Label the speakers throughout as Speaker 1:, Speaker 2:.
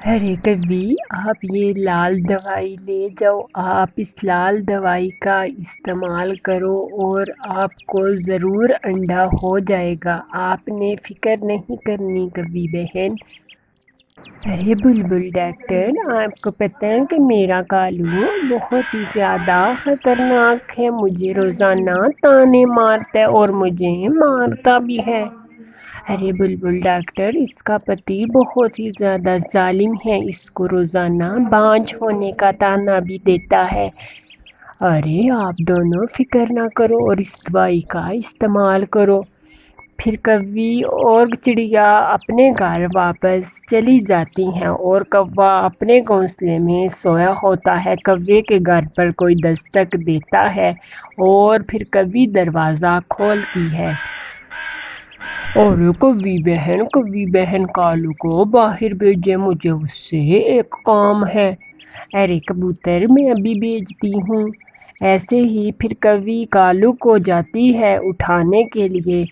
Speaker 1: ارے کبھی آپ یہ لال دوائی لے جاؤ، آپ اس لال دوائی کا استعمال کرو اور آپ کو ضرور انڈا ہو جائے گا۔ آپ نے فکر نہیں کرنی کبھی بہن۔ ارے بلبل ڈاکٹر، آپ کو پتہ ہے کہ میرا کالو بہت ہی زیادہ خطرناک ہے، مجھے روزانہ تانے مارتا ہے اور مجھے مارتا بھی ہے۔ ارے بلبل ڈاکٹر، اس کا پتی بہت ہی زیادہ ظالم ہے، اس کو روزانہ بانجھ ہونے کا طعنہ بھی دیتا ہے۔ ارے آپ دونوں فکر نہ کرو اور اس دوائی کا استعمال کرو۔ پھر کوی اور چڑیا اپنے گھر واپس چلی جاتی ہیں اور کوا اپنے گھونسلے میں سویا ہوتا ہے۔ کوے کے گھر پر کوئی دستک دیتا ہے اور پھر کوی دروازہ کھولتی ہے۔ اور کوی بہن کالو کو باہر بھیجے، مجھے اس سے ایک کام ہے۔ ارے کبوتر، میں ابھی بھیجتی ہوں۔ ایسے ہی پھر کوی کالو کو جاتی ہے اٹھانے کے لیے۔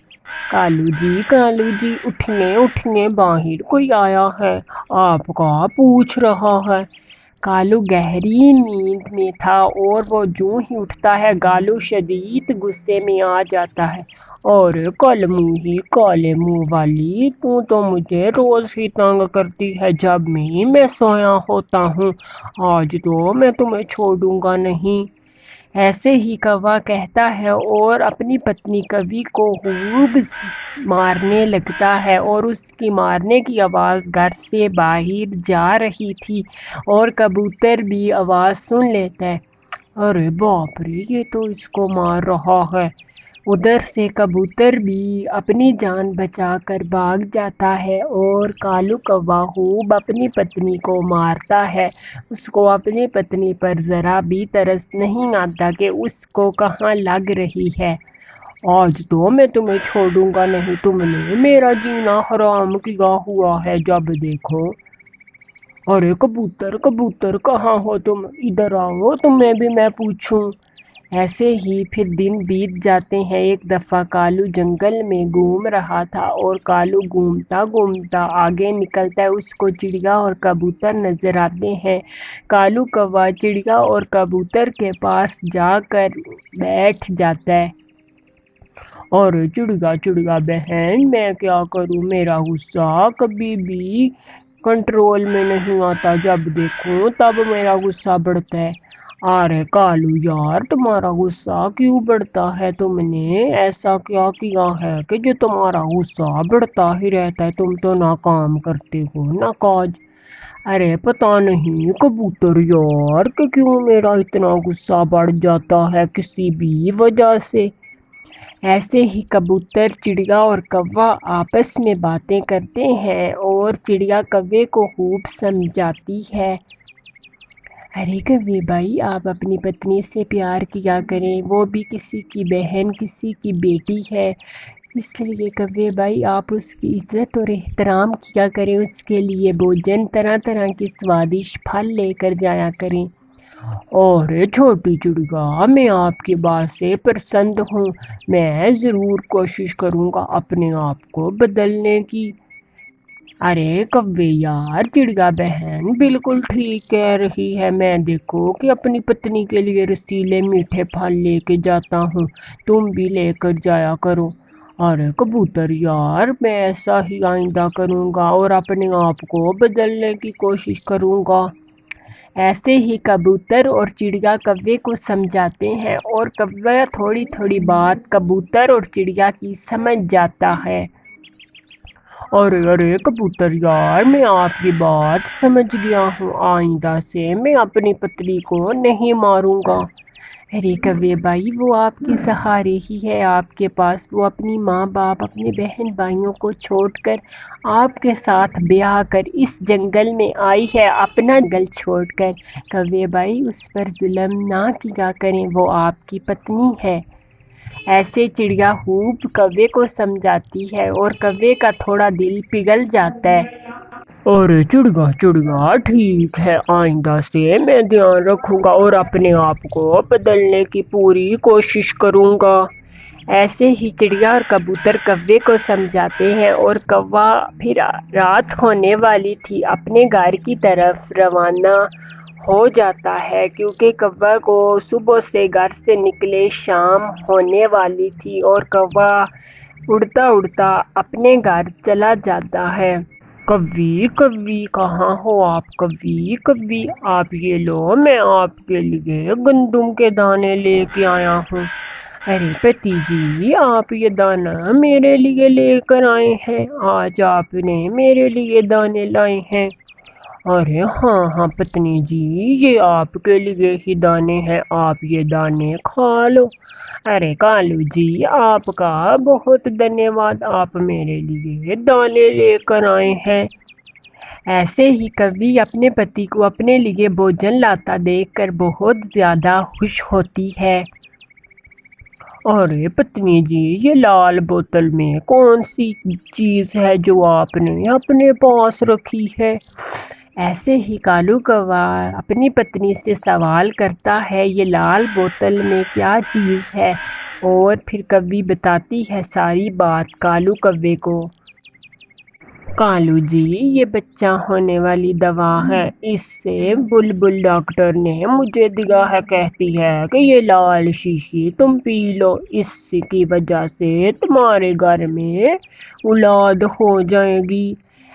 Speaker 1: کالو جی اٹھیے باہر کوئی آیا ہے، آپ کا پوچھ رہا ہے۔ کالو گہری نیند میں تھا اور وہ جوں ہی اٹھتا ہے کالو شدید غصے میں آ جاتا ہے۔ اور کالے منہ والی، تو مجھے روز ہی تنگ کرتی ہے جب میں سویا ہوتا ہوں، آج تو میں تمہیں چھوڑوں گا نہیں۔ ایسے ہی کوا کہتا ہے اور اپنی پتنی کوی کو خوب مارنے لگتا ہے، اور اس کی مارنے کی آواز گھر سے باہر جا رہی تھی اور کبوتر بھی آواز سن لیتا ہے۔ ارے باپ رے، یہ تو اس کو مار رہا ہے۔ ادھر سے کبوتر بھی اپنی جان بچا کر بھاگ جاتا ہے اور کالو کوا خوب اپنی پتنی کو مارتا ہے۔ اس کو اپنی پتنی پر ذرا بھی ترس نہیں آتا کہ اس کو کہاں لگ رہی ہے۔ آج تو میں تمہیں چھوڑوں گا نہیں، تم نے میرا جینا حرام کیا ہوا ہے جب دیکھو۔ ارے کبوتر کہاں ہو تم؟ ادھر آؤ، تمہیں بھی میں پوچھوں۔ ایسے ہی پھر دن بیت جاتے ہیں۔ ایک دفعہ کالو جنگل میں گھوم رہا تھا اور کالو گھومتا آگے نکلتا ہے، اس کو چڑیا اور کبوتر نظر آتے ہیں۔ کالو کوا چڑیا اور کبوتر کے پاس جا کر بیٹھ جاتا ہے۔ اور چڑیا بہن، میں کیا کروں، میرا غصہ کبھی بھی کنٹرول میں نہیں آتا، جب دیکھوں تب میرا غصہ بڑھتا ہے۔ ارے کالو یار، تمہارا غصہ کیوں بڑھتا ہے؟ تم نے ایسا کیا کیا ہے کہ جو تمہارا غصہ بڑھتا ہی رہتا ہے؟ تم تو نہ کام کرتے ہو نہ کاج۔ ارے پتہ نہیں کبوتر یار کہ کیوں میرا اتنا غصہ بڑھ جاتا ہے کسی بھی وجہ سے۔ ایسے ہی کبوتر، چڑیا اور کوا آپس میں باتیں کرتے ہیں اور چڑیا کوے کو خوب سمجھاتی ہے۔ ارے کوے بھائی، آپ اپنی پتنی سے پیار کیا کریں، وہ بھی کسی کی بہن، کسی کی بیٹی ہے، اس لیے کوے بھائی آپ اس کی عزت اور احترام کیا کریں، اس کے لیے بھوجن طرح طرح کے سوادشٹ پھل لے کر جایا کریں۔ اور چھوٹی چڑیا، میں آپ کی بات سے پسند ہوں، میں ضرور کوشش کروں گا اپنے آپ کو بدلنے کی۔ ارے کوے یار، چڑیا بہن بالکل ٹھیک کہہ رہی ہے، میں دیکھو کہ اپنی پتنی کے لیے رسیلے میٹھے پھل لے کے جاتا ہوں، تم بھی لے کر جایا کرو۔ ارے کبوتر یار، میں ایسا ہی آئندہ کروں گا اور اپنے آپ کو بدلنے کی کوشش کروں گا۔ ایسے ہی کبوتر اور چڑیا کوے کو سمجھاتے ہیں اور کوے تھوڑی تھوڑی بات کبوتر اور چڑیا کی سمجھ جاتا ہے۔ ارے کبوتر یار، میں آپ کی بات سمجھ گیا ہوں، آئندہ سے میں اپنی پتنی کو نہیں ماروں گا۔ ارے کوے بھائی، وہ آپ کے سہارے ہی ہے، آپ کے پاس وہ اپنی ماں باپ، اپنے بہن بھائیوں کو چھوڑ کر آپ کے ساتھ بیاہ کر اس جنگل میں آئی ہے، اپنا جنگل چھوڑ کر۔ کوے بھائی، اس پر ظلم نہ کیا کریں، وہ آپ کی پتنی ہے۔ ایسے چڑیا خوب کوے کو سمجھاتی ہے اور کوے کا تھوڑا دل پگھل جاتا ہے۔ اور چڑیا ٹھیک ہے، آئندہ سے میں دھیان رکھوں گا اور اپنے آپ کو بدلنے کی پوری کوشش کروں گا۔ ایسے ہی چڑیا اور کبوتر کوے کو سمجھاتے ہیں اور کوا پھر رات ہونے والی تھی اپنے گھر کی طرف روانہ ہو جاتا ہے، کیونکہ کوا کو صبح سے گھر سے نکلے شام ہونے والی تھی اور کوا اڑتا اڑتا اپنے گھر چلا جاتا ہے۔ کوی کوی کہاں ہو آپ؟ کوی کوی آپ یہ لو، میں آپ کے لیے گندم کے دانے لے کے آیا ہوں۔ ارے پتی جی، آپ یہ دانا میرے لیے لے کر آئے ہیں؟ آج آپ نے میرے لیے دانے لائے ہیں؟ ارے ہاں ہاں پتنی جی، یہ آپ کے لیے ہی دانے ہیں، آپ یہ دانے کھا لو۔ ارے کالو جی، آپ کا بہت دھنیہ واد، آپ میرے لیے دانے لے کر آئے ہیں۔ ایسے ہی کوی اپنے پتی کو اپنے لیے بھوجن لاتا دیکھ کر بہت زیادہ خوش ہوتی ہے۔ ارے پتنی جی، یہ لال بوتل میں کون سی چیز ہے جو آپ نے اپنے پاس رکھی ہے؟ ایسے ہی کالو کوا اپنی پتنی سے سوال کرتا ہے، یہ لال بوتل میں کیا چیز ہے؟ اور پھر کوی بتاتی ہے ساری بات کالو کوے کو۔ کالو جی، یہ بچہ ہونے والی دوا ہے، اس سے بلبل ڈاکٹر نے مجھے دیا ہے، کہتی ہے کہ یہ لال شیشی تم پی لو، اس کی وجہ سے تمہارے گھر میں اولاد ہو جائے گی۔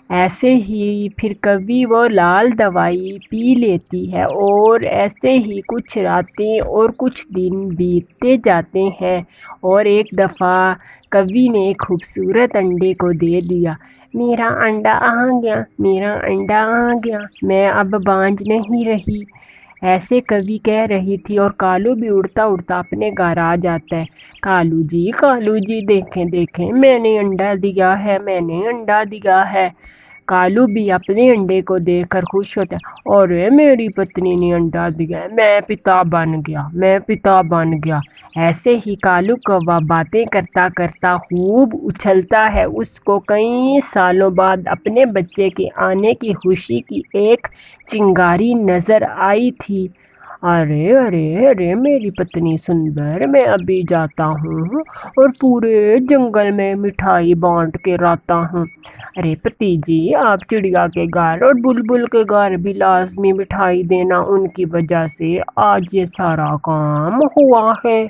Speaker 1: ایسے ہی پھر کوی وہ لال دوائی پی لیتی ہے اور ایسے ہی کچھ راتیں اور کچھ دن بیتتے جاتے ہیں اور ایک دفعہ کوی نے ایک خوبصورت انڈے کو دے دیا۔ میرا انڈا آ گیا، میرا انڈا آ گیا، میں اب بانجھ نہیں رہی، ایسے کوی کہہ رہی تھی اور کالو بھی اڑتا اڑتا اپنے گھر آ جاتا ہے۔ کالو جی دیکھیں دیکھیں، میں نے انڈا دیا ہے، میں نے انڈا دیا ہے۔ کالو بھی اپنے انڈے کو دیکھ کر خوش ہوتا ہے، اور میری پتنی نے انڈا دیا ہے، میں پتا بن گیا، میں پتا بن گیا۔ ایسے ہی کالو کوا باتیں کرتا کرتا خوب اچھلتا ہے، اس کو کئی سالوں بعد اپنے بچے کے آنے کی خوشی کی ایک چنگاری نظر آئی تھی۔ ارے ارے ارے میری پتنی سندر، میں ابھی جاتا ہوں اور پورے جنگل میں مٹھائی بانٹ کے لاتا ہوں۔ ارے پتی جی، آپ چڑیا کے گھر اور بلبل کے گھر بھی لازمی مٹھائی دینا، ان کی وجہ سے آج یہ سارا کام ہوا ہے۔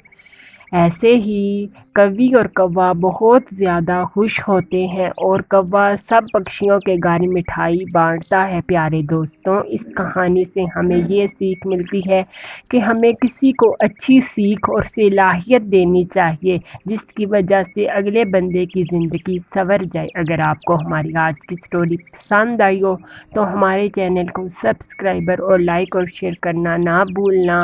Speaker 1: ایسے ہی کوی اور کوا بہت زیادہ خوش ہوتے ہیں اور کوا سب پکشیوں کے گھر مٹھائی بانٹتا ہے۔ پیارے دوستوں، اس کہانی سے ہمیں یہ سیکھ ملتی ہے کہ ہمیں کسی کو اچھی سیکھ اور صلاحیت دینی چاہیے، جس کی وجہ سے اگلے بندے کی زندگی سنور جائے۔ اگر آپ کو ہماری آج کی سٹوری پسند آئی ہو تو ہمارے چینل کو سبسکرائبر اور لائک اور شیئر کرنا نہ بھولنا۔